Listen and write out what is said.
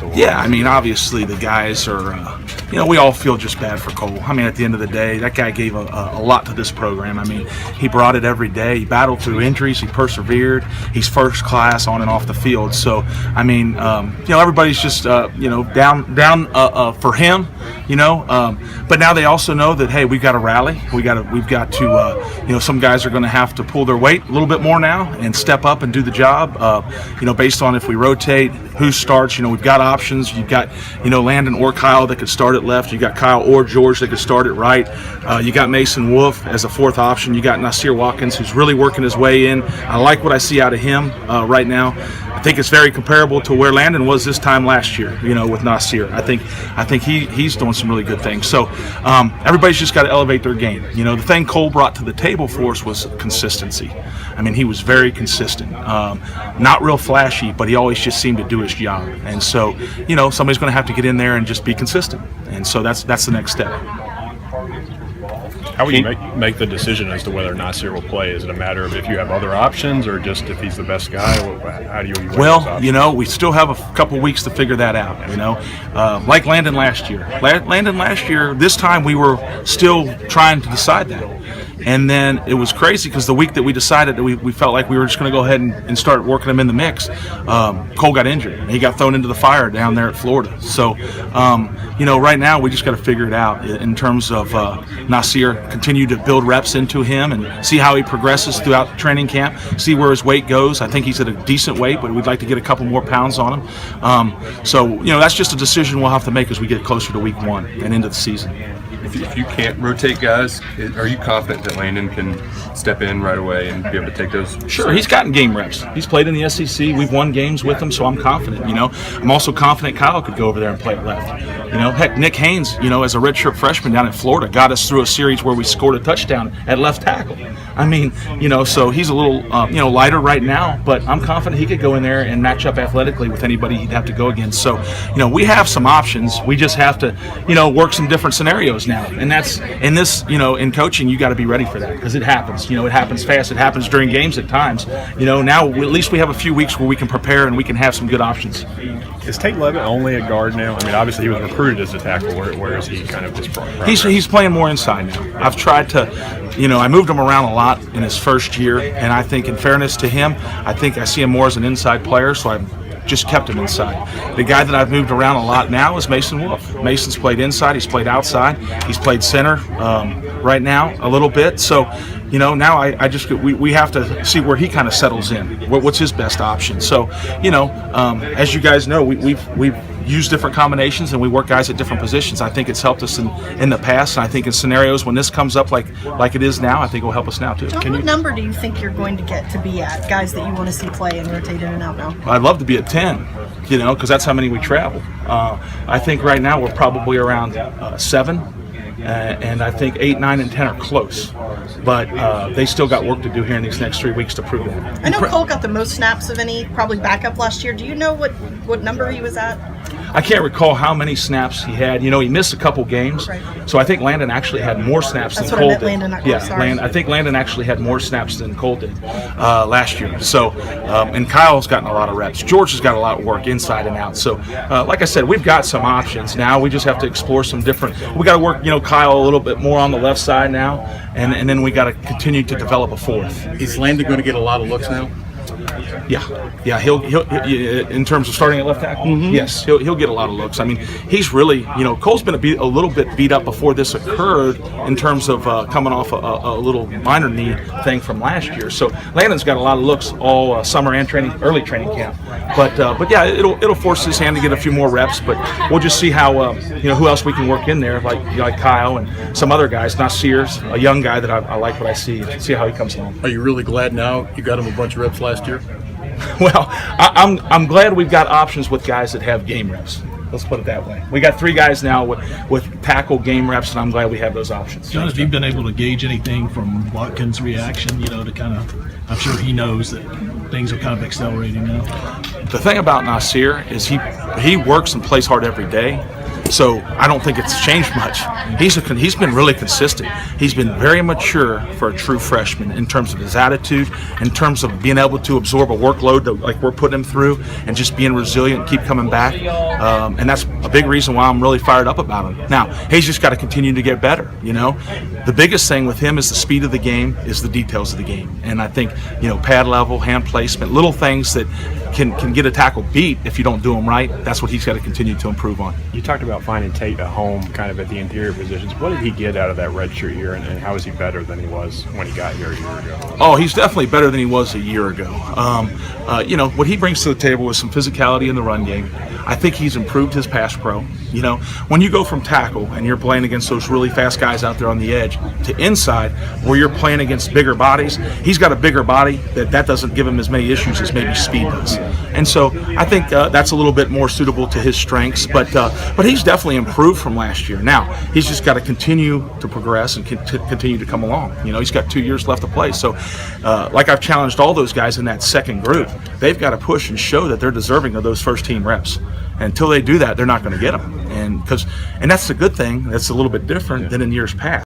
along. Yeah, I mean, obviously the guys are, we all feel just bad for Cole. I mean, at the end of the day, that guy gave a lot to this program. I mean, he brought it every day. He battled through injuries. He persevered. He's first class on and off the field. So, I mean, everybody's just, down for him, but now they also know that, hey, we've got to rally. We've got to, some guys are going to have to pull their weight a little bit more now and step up and do the job, based on if we rotate, who starts. We've got options. You've got, Landon or Kyle that could start at left. You got Kyle or George that could start at right. You got Mason Wolf as a fourth option. You got Nasir Watkins, who's really working his way in. I like what I see out of him right now. I think it's very comparable to where Landon was this time last year, with Nasir. I think he's doing some really good things. So everybody's just got to elevate their game. The thing Cole brought to the table for us was consistency. I mean, he was very consistent. Not real flashy, but he always just seemed to do his job. And so, somebody's going to have to get in there and just be consistent. And so that's the next step. How will you make the decision as to whether Nasir will play? Is it a matter of if you have other options or just if he's the best guy? How do you weigh those options? We still have a couple weeks to figure that out, like Landon last year. Landon last year, this time we were still trying to decide that. And then it was crazy because the week that we decided that we felt like we were just going to go ahead and start working him in the mix, Cole got injured. And he got thrown into the fire down there at Florida. So, right now we just got to figure it out in terms of Nasir, continue to build reps into him and see how he progresses throughout training camp, see where his weight goes. I think he's at a decent weight, but we'd like to get a couple more pounds on him. So, that's just a decision we'll have to make as we get closer to week 1 and into the season. If you can't rotate guys, are you confident that Landon can step in right away and be able to take those? Sure, he's gotten game reps. He's played in the SEC. We've won games with him, so I'm confident. I'm also confident Kyle could go over there and play at left. Heck, Nick Haynes, as a redshirt freshman down in Florida, got us through a series where we scored a touchdown at left tackle. I mean, so he's a little, lighter right now, but I'm confident he could go in there and match up athletically with anybody he'd have to go against. So, we have some options. We just have to, work some different scenarios now. And that's in this, in coaching, you got to be ready for that because it happens. It happens fast. It happens during games at times. Now at least we have a few weeks where we can prepare and we can have some good options. Is Tate Levitt only a guard now? I mean, obviously he was recruited as a tackle. Where is he kind of his progress? He's playing more inside now. I've tried to, I moved him around a lot in his first year, and I think in fairness to him, I think I see him more as an inside player, so I've just kept him inside. The guy that I've moved around a lot now is Mason Wolf. Mason's played inside, he's played outside, he's played center right now a little bit. So, now we have to see where he kind of settles in. What's his best option? So, as you guys know, we've used different combinations and we work guys at different positions. I think it's helped us in the past, and I think in scenarios when this comes up like it is now, I think it will help us now too. John, what number do you think you're going to get to be at, guys that you want to see play and rotate in and out now? I'd love to be at 10, because that's how many we travel. I think right now we're probably around 7. And I think 8, 9, and 10 are close. But they still got work to do here in these next 3 weeks to prove that. I know Cole got the most snaps of any, probably backup last year. Do you know what number he was at? I can't recall how many snaps he had. He missed a couple games. Right. So I think Landon actually had more snaps than Cole did. I think Landon actually had more snaps than Cole did last year. So, and Kyle's gotten a lot of reps. George has got a lot of work inside and out. So, like I said, we've got some options now. We just have to explore some different. We got to work, Kyle a little bit more on the left side now, and then we got to continue to develop a fourth. Is Landon going to get a lot of looks now? Yeah. He'll in terms of starting at left tackle. Mm-hmm. Yes, he'll get a lot of looks. I mean, he's really, Cole's been a little bit beat up before this occurred in terms of coming off a little minor knee thing from last year. So Landon's got a lot of looks all summer and early training camp. But yeah, it'll force his hand to get a few more reps. But we'll just see how who else we can work in there, like Kyle and some other guys. Nasir's a young guy that I like what I see. See how he comes along. Are you really glad now you got him a bunch of reps last year? Well, I'm glad we've got options with guys that have game reps. Let's put it that way. We got 3 guys now with tackle game reps, and I'm glad we have those options. John, have you been able to gauge anything from Watkins' reaction, to kind of, I'm sure he knows that things are kind of accelerating now? The thing about Nasir is he works and plays hard every day, So I don't think it's changed much. He's been really consistent. He's been very mature for a true freshman in terms of his attitude, in terms of being able to absorb a workload that, like we're putting him through, and just being resilient and keep coming back. And that's a big reason why I'm really fired up about him. Now, he's just got to continue to get better. The biggest thing with him is the speed of the game, is the details of the game. And I think, pad level, hand placement, little things that can get a tackle beat if you don't do them right. That's what he's got to continue to improve on. You talked about finding Tate a home kind of at the interior positions. What did he get out of that redshirt year, and how is he better than he was when he got here a year ago? Oh, he's definitely better than he was a year ago. What he brings to the table is some physicality in the run game. I think he's improved his pass pro. When you go from tackle and you're playing against those really fast guys out there on the edge to inside where you're playing against bigger bodies, he's got a bigger body that doesn't give him as many issues as maybe speed does. And so I think that's a little bit more suitable to his strengths, but he's definitely improved from last year. Now, he's just got to continue to progress and continue to come along. He's got 2 years left to play. So like I've challenged all those guys in that second group, they've got to push and show that they're deserving of those first team reps. Until they do that, they're not going to get them. And that's the good thing. That's a little bit different than in years past.